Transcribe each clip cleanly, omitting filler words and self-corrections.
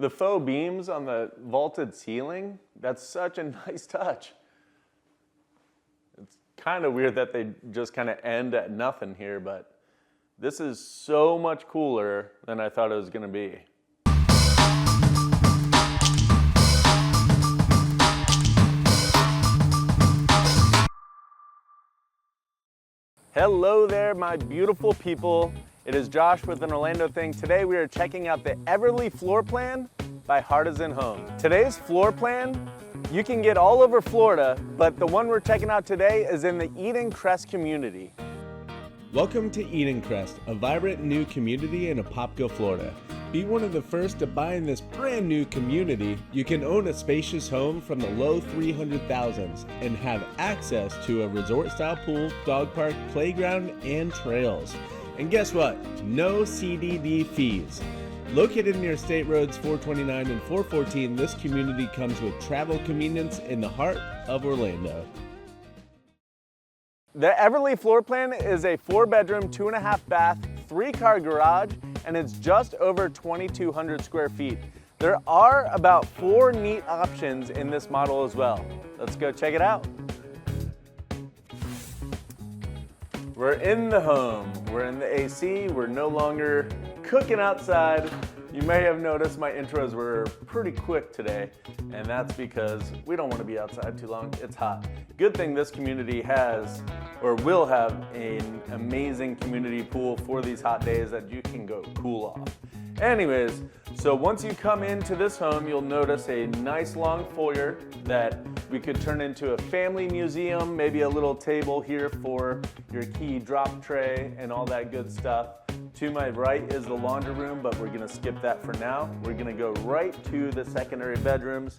The faux beams on the vaulted ceiling, that's such a nice touch. It's kind of weird that they just kind of end at nothing here, but this is so much cooler than I thought it was going to be. Hello there, my beautiful people. It is Josh with an Orlando thing. Today we are checking out the Everly floor plan by Hartizen Homes. Today's floor plan you can get all over Florida, but the one we're checking out today is in the Eden Crest community. Welcome to Eden Crest, a vibrant new community in Apopka, Florida. Be one of the first to buy in this brand new community. You can own a spacious home from the low 300,000s and have access to a resort-style pool, dog park, playground, and trails. And guess what? No CDD fees. Located near State Roads 429 and 414, this community comes with travel convenience in the heart of Orlando. The Everly floor plan is a 4-bedroom, 2.5 bath, 3-car garage, and it's just over 2,200 square feet. There are about 4 neat options in this model as well. Let's go check it out. We're in the home, we're in the AC, we're no longer cooking outside. You may have noticed my intros were pretty quick today, and that's because we don't want to be outside too long. It's hot. Good thing this community has, or will have, an amazing community pool for these hot days that you can go cool off. Anyways, so once you come into this home, you'll notice a nice long foyer that we could turn into a family museum, maybe a little table here for your key drop tray and all that good stuff. To my right is the laundry room, but we're gonna skip that for now. We're gonna go right to the secondary bedrooms.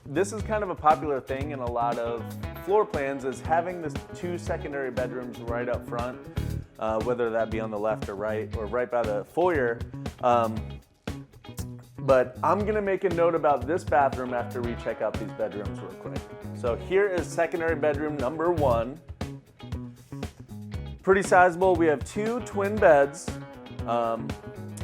This is kind of a popular thing in a lot of floor plans, is having this 2 secondary bedrooms right up front, whether that be on the left or right by the foyer. But I'm gonna make a note about this bathroom after we check out these bedrooms real quick. So here is secondary bedroom number 1. Pretty sizable. We have 2 twin beds,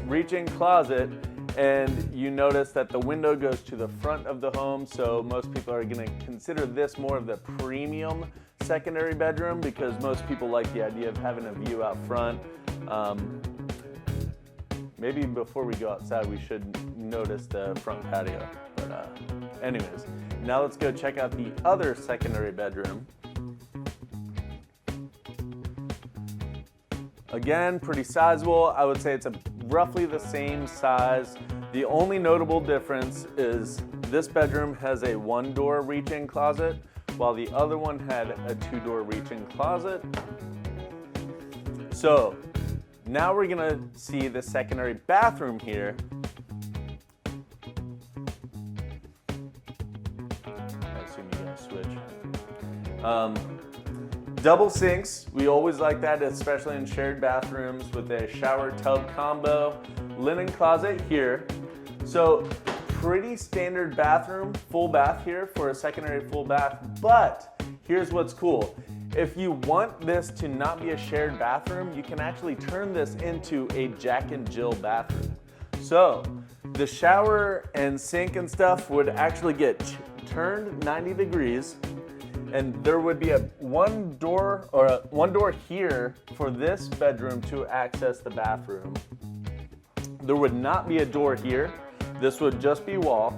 reach-in closet, and you notice that the window goes to the front of the home, so most people are gonna consider this more of the premium secondary bedroom because most people like the idea of having a view out front. Maybe before we go outside, we should notice the front patio. But anyways, now let's go check out the other secondary bedroom. Again, pretty sizable. I would say it's roughly the same size. The only notable difference is this bedroom has a 1-door reach-in closet, while the other one had a 2-door reach-in closet. So now we're gonna see the secondary bathroom here. I assume you gotta switch. Double sinks, we always like that, especially in shared bathrooms with a shower tub combo. Linen closet here. So pretty standard bathroom, full bath here for a secondary full bath, but here's what's cool. If you want this to not be a shared bathroom, you can actually turn this into a Jack and Jill bathroom. So the shower and sink and stuff would actually get turned 90 degrees, and there would be one door here for this bedroom to access the bathroom. There would not be a door here. This would just be wall.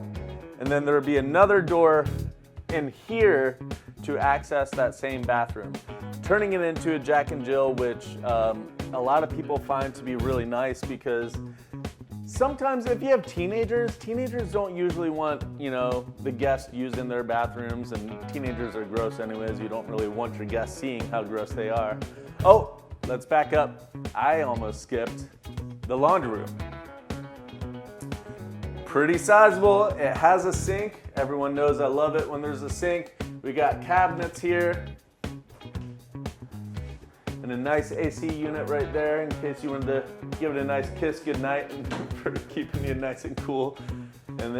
And then there would be another door in here to access that same bathroom, turning it into a Jack and Jill, which a lot of people find to be really nice because sometimes if you have teenagers don't usually want, the guests using their bathrooms, and teenagers are gross anyways. You don't really want your guests seeing how gross they are. Oh, let's back up. I almost skipped the laundry room. Pretty sizable. It has a sink. Everyone knows I love it when there's a sink. We got cabinets here. And a nice AC unit right there in case you wanted to give it a nice kiss goodnight and for keeping you nice and cool. And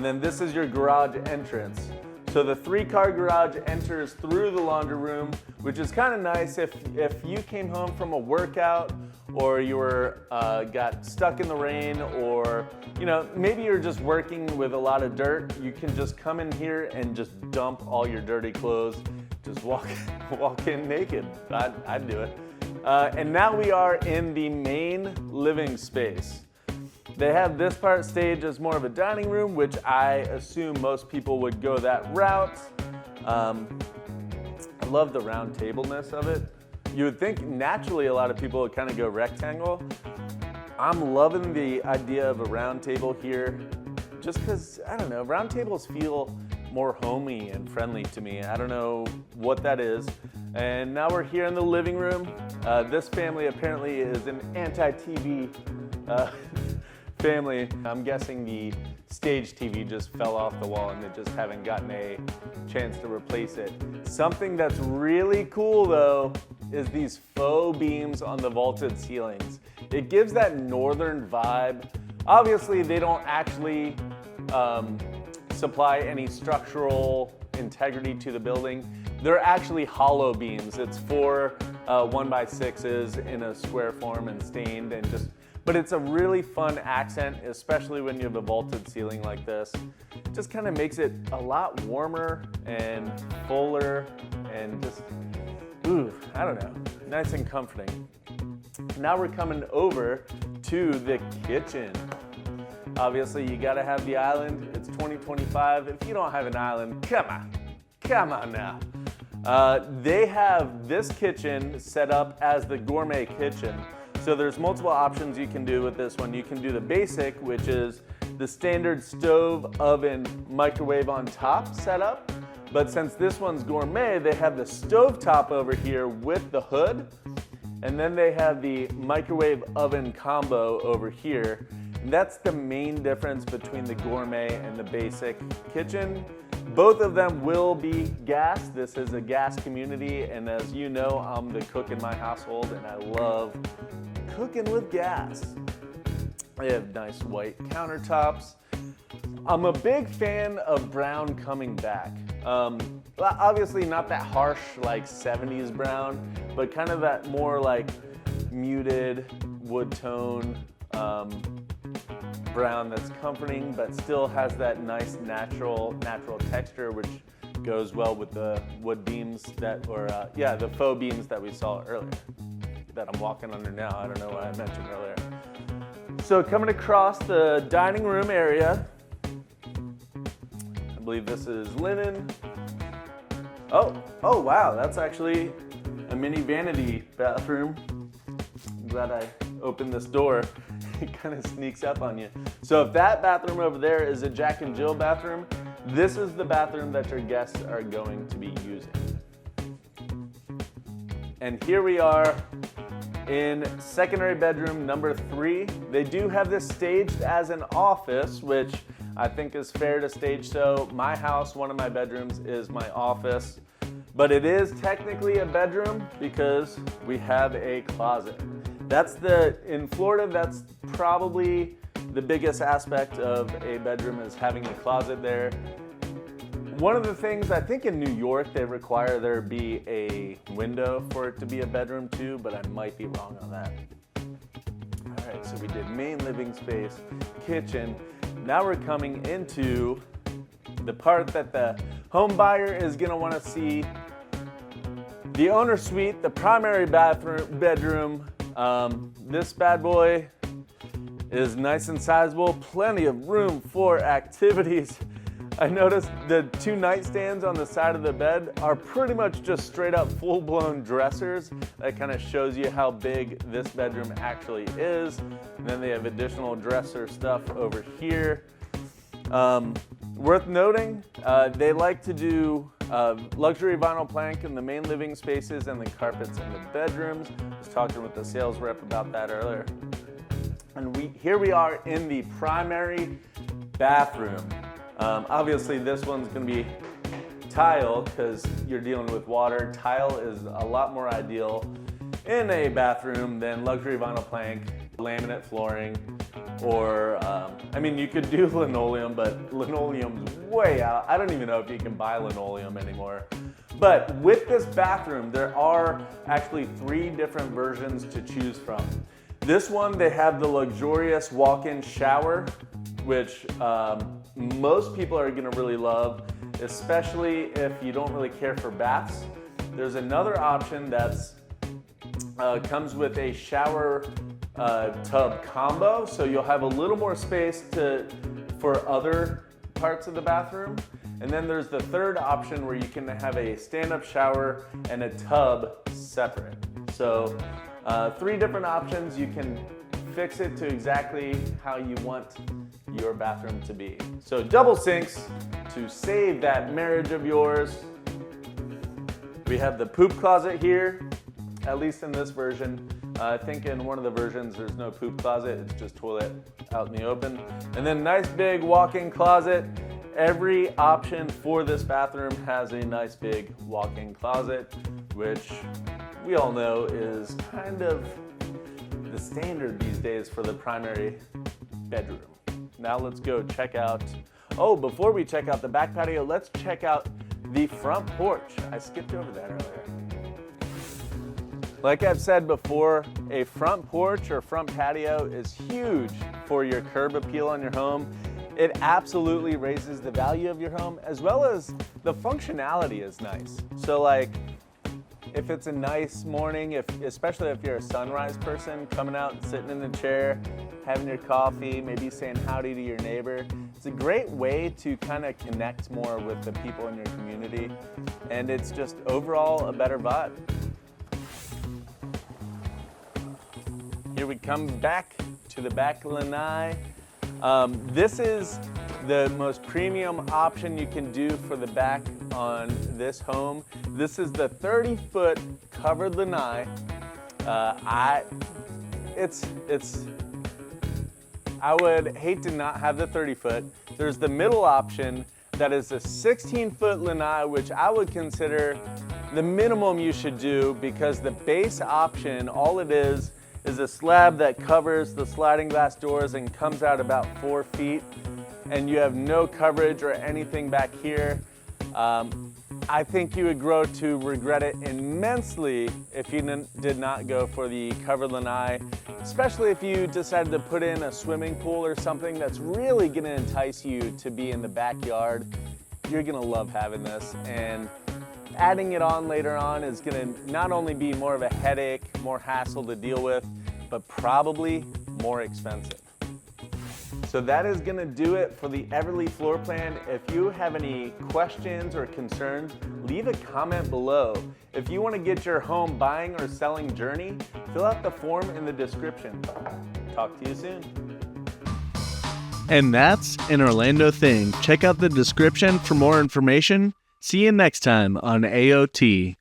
then this is your garage entrance. So the 3-car garage enters through the laundry room, which is kind of nice if you came home from a workout or you were got stuck in the rain, or maybe you're just working with a lot of dirt, you can just come in here and just dump all your dirty clothes. Just walk in naked. I'd do it. And now we are in the main living space. They have this part staged as more of a dining room, which I assume most people would go that route. I love the round tableness of it. You would think naturally a lot of people would kind of go rectangle. I'm loving the idea of a round table here, just because, I don't know, round tables feel more homey and friendly to me. I don't know what that is. And now we're here in the living room. This family apparently is an anti-TV family. I'm guessing the stage TV just fell off the wall and they just haven't gotten a chance to replace it. Something that's really cool though is these faux beams on the vaulted ceilings. It gives that northern vibe. Obviously they don't actually supply any structural integrity to the building. They're actually hollow beams. It's 4 1x6s in a square form and stained, and but it's a really fun accent, especially when you have a vaulted ceiling like this. It just kind of makes it a lot warmer and fuller and just, I don't know, nice and comforting. Now we're coming over to the kitchen. Obviously you gotta have the island. It's 2025. If you don't have an island, come on now. They have this kitchen set up as the gourmet kitchen. So there's multiple options you can do with this one. You can do the basic, which is the standard stove, oven, microwave on top setup. But since this one's gourmet, they have the stove top over here with the hood. And then they have the microwave oven combo over here. And that's the main difference between the gourmet and the basic kitchen. Both of them will be gas. This is a gas community, and as you know, I'm the cook in my household, and I love cooking with gas. They have nice white countertops. I'm a big fan of brown coming back. Obviously not that harsh like 70s brown, but kind of that more like muted wood tone brown that's comforting, but still has that nice natural texture, which goes well with the wood beams the faux beams that we saw earlier, that I'm walking under now. I don't know what I mentioned earlier. So coming across the dining room area, I believe this is linen. Oh wow, that's actually a mini vanity bathroom. I'm glad I opened this door. It kind of sneaks up on you. So if that bathroom over there is a Jack and Jill bathroom, this is the bathroom that your guests are going to be using. And here we are in secondary bedroom number 3. They do have this staged as an office, which I think is fair to stage so. My house, one of my bedrooms is my office, but it is technically a bedroom because we have a closet. In Florida, that's probably the biggest aspect of a bedroom, is having a closet there. One of the things, I think in New York, they require there be a window for it to be a bedroom too, but I might be wrong on that. All right, so we did main living space, kitchen. Now we're coming into the part that the home buyer is gonna wanna see. The owner suite, the primary bedroom. This bad boy is nice and sizable, plenty of room for activities. I noticed the 2 nightstands on the side of the bed are pretty much just straight up full-blown dressers. That kind of shows you how big this bedroom actually is. And then they have additional dresser stuff over here. Worth noting, they like to do luxury vinyl plank in the main living spaces and the carpets in the bedrooms. I was talking with the sales rep about that earlier. And here we are in the primary bathroom. Obviously this one's gonna be tile because you're dealing with water. Tile is a lot more ideal in a bathroom than luxury vinyl plank, laminate flooring, or you could do linoleum, but linoleum's way out. I don't even know if you can buy linoleum anymore. But with this bathroom, there are actually 3 different versions to choose from. This one, they have the luxurious walk-in shower, which most people are gonna really love, especially if you don't really care for baths. There's another option that's comes with a shower tub combo, so you'll have a little more space for other parts of the bathroom. And then there's the third option where you can have a stand-up shower and a tub separate. So 3 different options. You can fix it to exactly how you want your bathroom to be. So double sinks to save that marriage of yours. We have the poop closet here, at least in this version. I think in one of the versions there's no poop closet, it's just toilet out in the open. And then nice big walk-in closet. Every option for this bathroom has a nice big walk-in closet, which we all know is kind of the standard these days for the primary bedroom. Now let's go check out, before we check out the back patio, let's check out the front porch. I skipped over that earlier. Like I've said before, a front porch or front patio is huge for your curb appeal on your home. It absolutely raises the value of your home, as well as the functionality is nice. So like, if it's a nice morning, especially if you're a sunrise person, coming out and sitting in the chair, having your coffee, maybe saying howdy to your neighbor, it's a great way to kind of connect more with the people in your community, and it's just overall a better vibe. Here we come back to the back lanai. This is the most premium option you can do for the back on this home. This is the 30-foot covered lanai. I would hate to not have the 30-foot. There's the middle option that is a 16-foot lanai, which I would consider the minimum you should do, because the base option, all it is a slab that covers the sliding glass doors and comes out about 4 feet, and you have no coverage or anything back here. I think you would grow to regret it immensely if you did not go for the covered lanai, especially if you decided to put in a swimming pool or something that's really gonna entice you to be in the backyard. You're gonna love having this, and adding it on later on is gonna not only be more of a headache, more hassle to deal with, but probably more expensive. So that is gonna do it for the Everly floor plan. If you have any questions or concerns, leave a comment below. If you wanna get your home buying or selling journey, fill out the form in the description. Talk to you soon. And that's an Orlando thing. Check out the description for more information. See you next time on AOT.